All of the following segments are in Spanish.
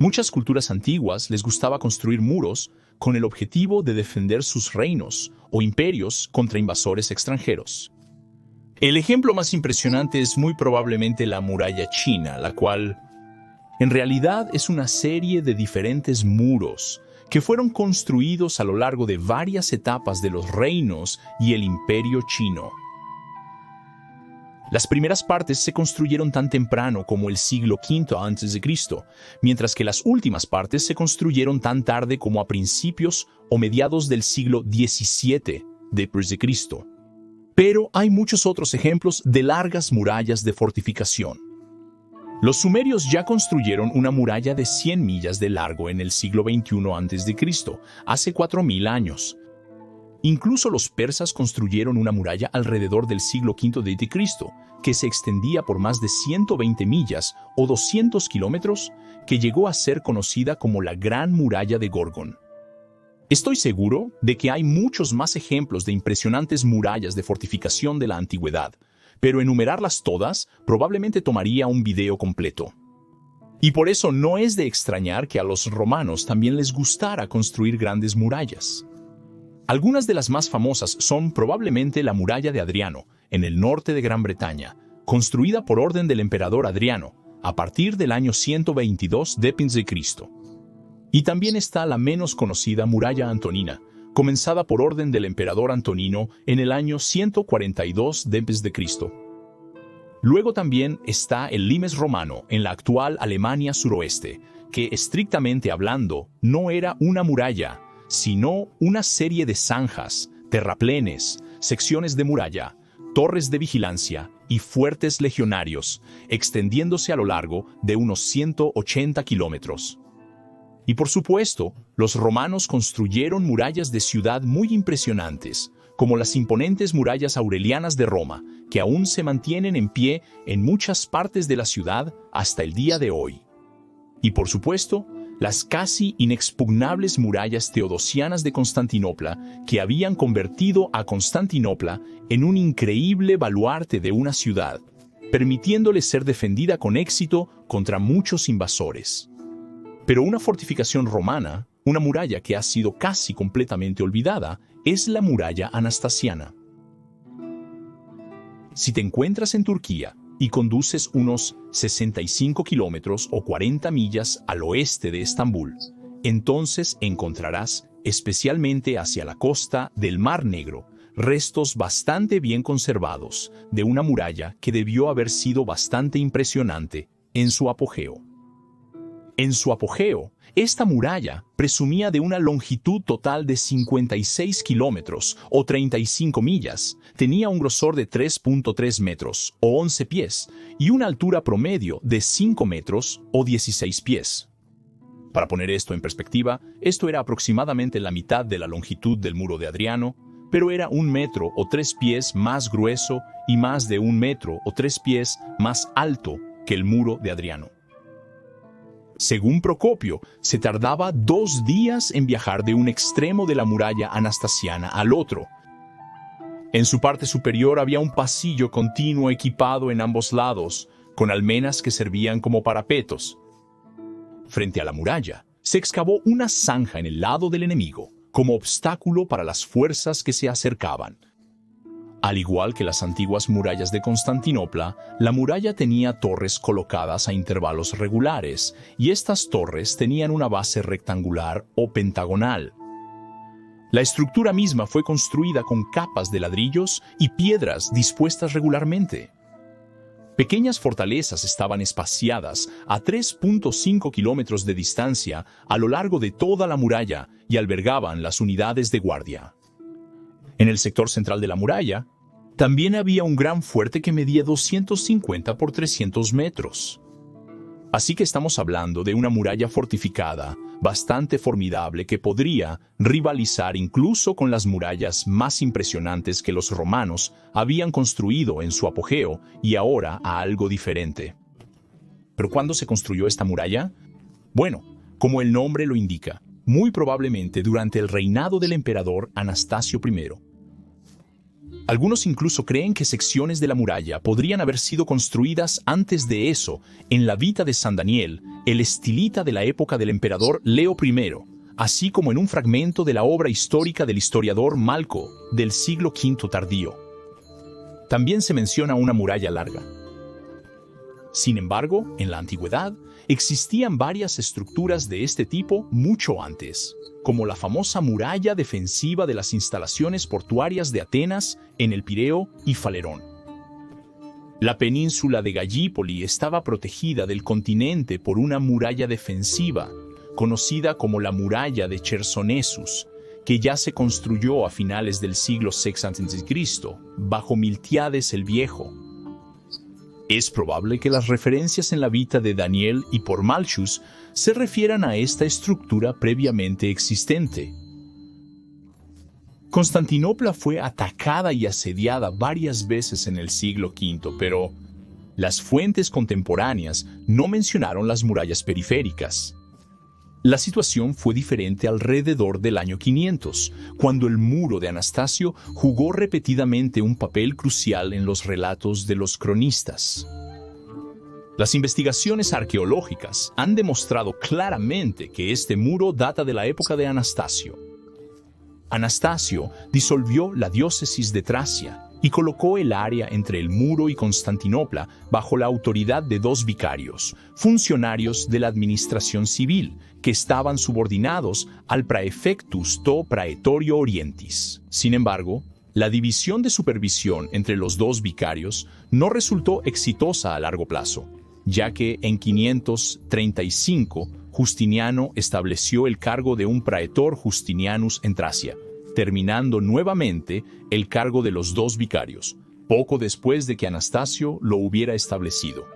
Muchas culturas antiguas les gustaba construir muros con el objetivo de defender sus reinos o imperios contra invasores extranjeros. El ejemplo más impresionante es muy probablemente la muralla china, la cual en realidad es una serie de diferentes muros que fueron construidos a lo largo de varias etapas de los reinos y el imperio chino. Las primeras partes se construyeron tan temprano como el siglo V a.C., mientras que las últimas partes se construyeron tan tarde como a principios o mediados del siglo XVII d.C. Pero hay muchos otros ejemplos de largas murallas de fortificación. Los sumerios ya construyeron una muralla de 100 millas de largo en el siglo XXI a.C., hace 4.000 años. Incluso los persas construyeron una muralla alrededor del siglo V d.C., que se extendía por más de 120 millas o 200 kilómetros, que llegó a ser conocida como la Gran Muralla de Gorgón. Estoy seguro de que hay muchos más ejemplos de impresionantes murallas de fortificación de la antigüedad, pero enumerarlas todas probablemente tomaría un video completo. Y por eso no es de extrañar que a los romanos también les gustara construir grandes murallas. Algunas de las más famosas son probablemente la muralla de Adriano, en el norte de Gran Bretaña, construida por orden del emperador Adriano, a partir del año 122 d.C. Y también está la menos conocida muralla antonina, comenzada por orden del emperador Antonino en el año 142 d.C. Luego también está el limes romano en la actual Alemania suroeste, que estrictamente hablando no era una muralla, sino una serie de zanjas, terraplenes, secciones de muralla, torres de vigilancia y fuertes legionarios, extendiéndose a lo largo de unos 180 kilómetros. Y por supuesto, los romanos construyeron murallas de ciudad muy impresionantes, como las imponentes murallas aurelianas de Roma, que aún se mantienen en pie en muchas partes de la ciudad hasta el día de hoy. Y por supuesto, las casi inexpugnables murallas teodosianas de Constantinopla, que habían convertido a Constantinopla en un increíble baluarte de una ciudad, permitiéndole ser defendida con éxito contra muchos invasores. Pero una fortificación romana, una muralla que ha sido casi completamente olvidada, es la muralla anastasiana. Si te encuentras en Turquía y conduces unos 65 kilómetros o 40 millas al oeste de Estambul, entonces encontrarás, especialmente hacia la costa del Mar Negro, restos bastante bien conservados de una muralla que debió haber sido bastante impresionante en su apogeo. En su apogeo, esta muralla presumía de una longitud total de 56 kilómetros o 35 millas, tenía un grosor de 3.3 metros o 11 pies y una altura promedio de 5 metros o 16 pies. Para poner esto en perspectiva, esto era aproximadamente la mitad de la longitud del muro de Adriano, pero era 1 metro o 3 pies más grueso y más de 1 metro o 3 pies más alto que el muro de Adriano. Según Procopio, se tardaba 2 días en viajar de un extremo de la muralla anastasiana al otro. En su parte superior había un pasillo continuo equipado en ambos lados, con almenas que servían como parapetos. Frente a la muralla, se excavó una zanja en el lado del enemigo, como obstáculo para las fuerzas que se acercaban. Al igual que las antiguas murallas de Constantinopla, la muralla tenía torres colocadas a intervalos regulares, y estas torres tenían una base rectangular o pentagonal. La estructura misma fue construida con capas de ladrillos y piedras dispuestas regularmente. Pequeñas fortalezas estaban espaciadas a 3.5 kilómetros de distancia a lo largo de toda la muralla y albergaban las unidades de guardia. En el sector central de la muralla, también había un gran fuerte que medía 250 por 300 metros. Así que estamos hablando de una muralla fortificada, bastante formidable, que podría rivalizar incluso con las murallas más impresionantes que los romanos habían construido en su apogeo y ahora a algo diferente. ¿Pero cuándo se construyó esta muralla? Bueno, como el nombre lo indica, muy probablemente durante el reinado del emperador Anastasio I. Algunos incluso creen que secciones de la muralla podrían haber sido construidas antes de eso en la Vita de San Daniel, el estilita de la época del emperador Leo I, así como en un fragmento de la obra histórica del historiador Malco del siglo V tardío. También se menciona una muralla larga. Sin embargo, en la antigüedad, existían varias estructuras de este tipo mucho antes, como la famosa muralla defensiva de las instalaciones portuarias de Atenas en el Pireo y Falerón. La península de Gallipoli estaba protegida del continente por una muralla defensiva, conocida como la muralla de Chersonesus, que ya se construyó a finales del siglo VI a.C., bajo Miltiades el Viejo. Es probable que las referencias en la Vita de Daniel y por Malchus se refieran a esta estructura previamente existente. Constantinopla fue atacada y asediada varias veces en el siglo V, pero las fuentes contemporáneas no mencionaron las murallas periféricas. La situación fue diferente alrededor del año 500, cuando el muro de Anastasio jugó repetidamente un papel crucial en los relatos de los cronistas. Las investigaciones arqueológicas han demostrado claramente que este muro data de la época de Anastasio. Anastasio disolvió la diócesis de Tracia y colocó el área entre el muro y Constantinopla bajo la autoridad de 2 vicarios, funcionarios de la administración civil, que estaban subordinados al praefectus to praetorio orientis. Sin embargo, la división de supervisión entre los 2 vicarios no resultó exitosa a largo plazo, ya que en 535 Justiniano estableció el cargo de un praetor Justinianus en Tracia, terminando nuevamente el cargo de los 2 vicarios, poco después de que Anastasio lo hubiera establecido.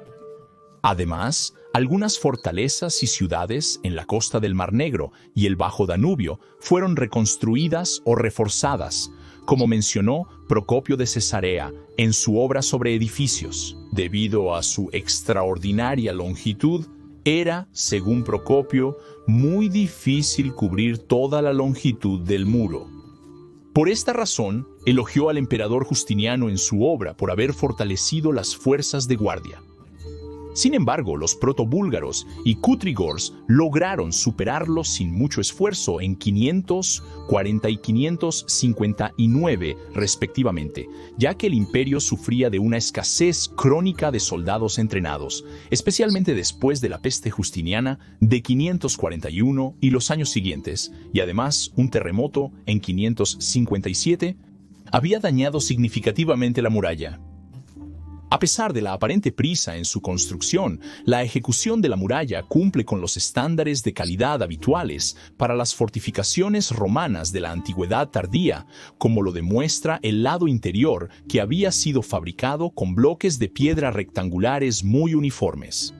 Además, algunas fortalezas y ciudades en la costa del Mar Negro y el Bajo Danubio fueron reconstruidas o reforzadas, como mencionó Procopio de Cesarea en su obra sobre edificios. Debido a su extraordinaria longitud, era, según Procopio, muy difícil cubrir toda la longitud del muro. Por esta razón, elogió al emperador Justiniano en su obra por haber fortalecido las fuerzas de guardia. Sin embargo, los protobúlgaros y kutrigors lograron superarlos sin mucho esfuerzo en 540 y 559 respectivamente, ya que el imperio sufría de una escasez crónica de soldados entrenados, especialmente después de la peste justiniana de 541 y los años siguientes, y además un terremoto en 557 había dañado significativamente la muralla. A pesar de la aparente prisa en su construcción, la ejecución de la muralla cumple con los estándares de calidad habituales para las fortificaciones romanas de la antigüedad tardía, como lo demuestra el lado interior, que había sido fabricado con bloques de piedra rectangulares muy uniformes.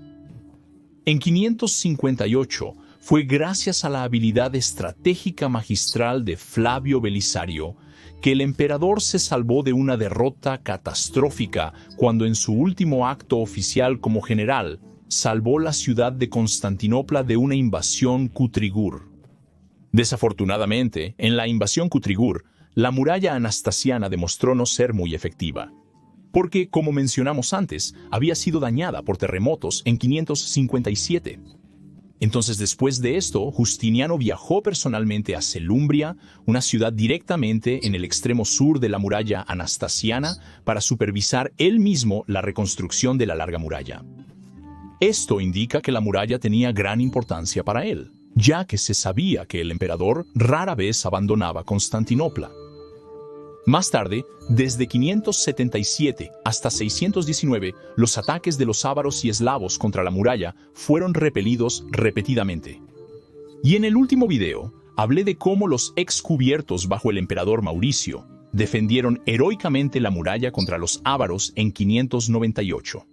En 558 fue gracias a la habilidad estratégica magistral de Flavio Belisario que el emperador se salvó de una derrota catastrófica cuando en su último acto oficial como general salvó la ciudad de Constantinopla de una invasión kutrigur. Desafortunadamente, en la invasión kutrigur, la muralla anastasiana demostró no ser muy efectiva, porque, como mencionamos antes, había sido dañada por terremotos en 557. Entonces, después de esto, Justiniano viajó personalmente a Selumbria, una ciudad directamente en el extremo sur de la muralla anastasiana, para supervisar él mismo la reconstrucción de la larga muralla. Esto indica que la muralla tenía gran importancia para él, ya que se sabía que el emperador rara vez abandonaba Constantinopla. Más tarde, desde 577 hasta 619, los ataques de los ávaros y eslavos contra la muralla fueron repelidos repetidamente. Y en el último video, hablé de cómo los excubiertos bajo el emperador Mauricio defendieron heroicamente la muralla contra los ávaros en 598.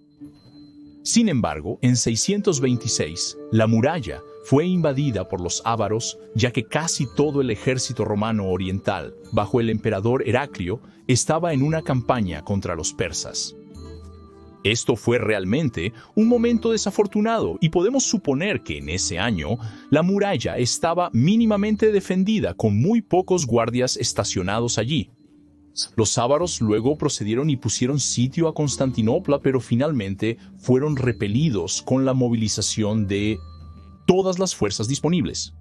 Sin embargo, en 626, la muralla fue invadida por los ávaros, ya que casi todo el ejército romano oriental, bajo el emperador Heraclio, estaba en una campaña contra los persas. Esto fue realmente un momento desafortunado y podemos suponer que en ese año la muralla estaba mínimamente defendida con muy pocos guardias estacionados allí. Los ávaros luego procedieron y pusieron sitio a Constantinopla, pero finalmente fueron repelidos con la movilización de todas las fuerzas disponibles.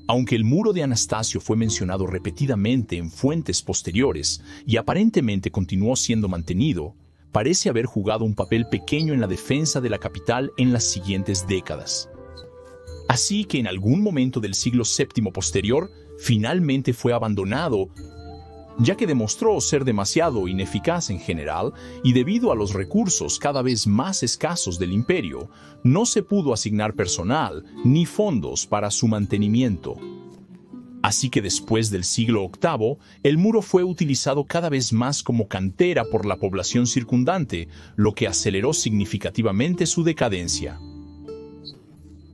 Aunque el muro de Anastasio fue mencionado repetidamente en fuentes posteriores y aparentemente continuó siendo mantenido, parece haber jugado un papel pequeño en la defensa de la capital en las siguientes décadas. Así que en algún momento del siglo VII posterior, finalmente fue abandonado, ya que demostró ser demasiado ineficaz en general y debido a los recursos cada vez más escasos del imperio, no se pudo asignar personal ni fondos para su mantenimiento. Así que después del siglo VIII, el muro fue utilizado cada vez más como cantera por la población circundante, lo que aceleró significativamente su decadencia.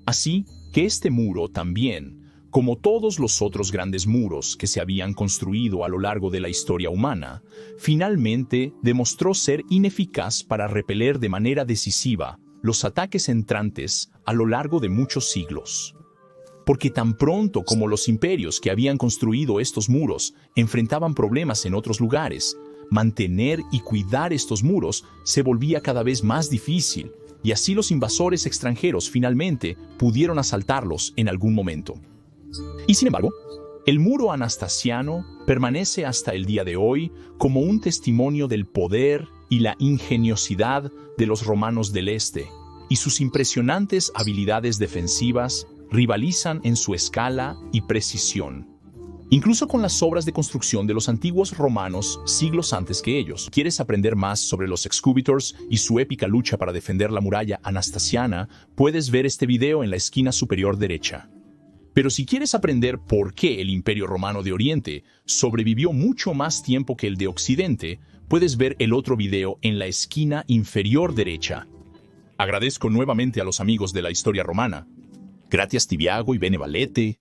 Así que este muro también, como todos los otros grandes muros que se habían construido a lo largo de la historia humana, finalmente demostró ser ineficaz para repeler de manera decisiva los ataques entrantes a lo largo de muchos siglos. Porque tan pronto como los imperios que habían construido estos muros enfrentaban problemas en otros lugares, mantener y cuidar estos muros se volvía cada vez más difícil, y así los invasores extranjeros finalmente pudieron asaltarlos en algún momento. Y sin embargo, el muro anastasiano permanece hasta el día de hoy como un testimonio del poder y la ingeniosidad de los romanos del Este, y sus impresionantes habilidades defensivas rivalizan en su escala y precisión, incluso con las obras de construcción de los antiguos romanos siglos antes que ellos. ¿Quieres aprender más sobre los excubitors y su épica lucha para defender la muralla anastasiana? Puedes ver este video en la esquina superior derecha. Pero si quieres aprender por qué el Imperio Romano de Oriente sobrevivió mucho más tiempo que el de Occidente, puedes ver el otro video en la esquina inferior derecha. Agradezco nuevamente a los amigos de la historia romana. Gracias Tibiago y Benevalete.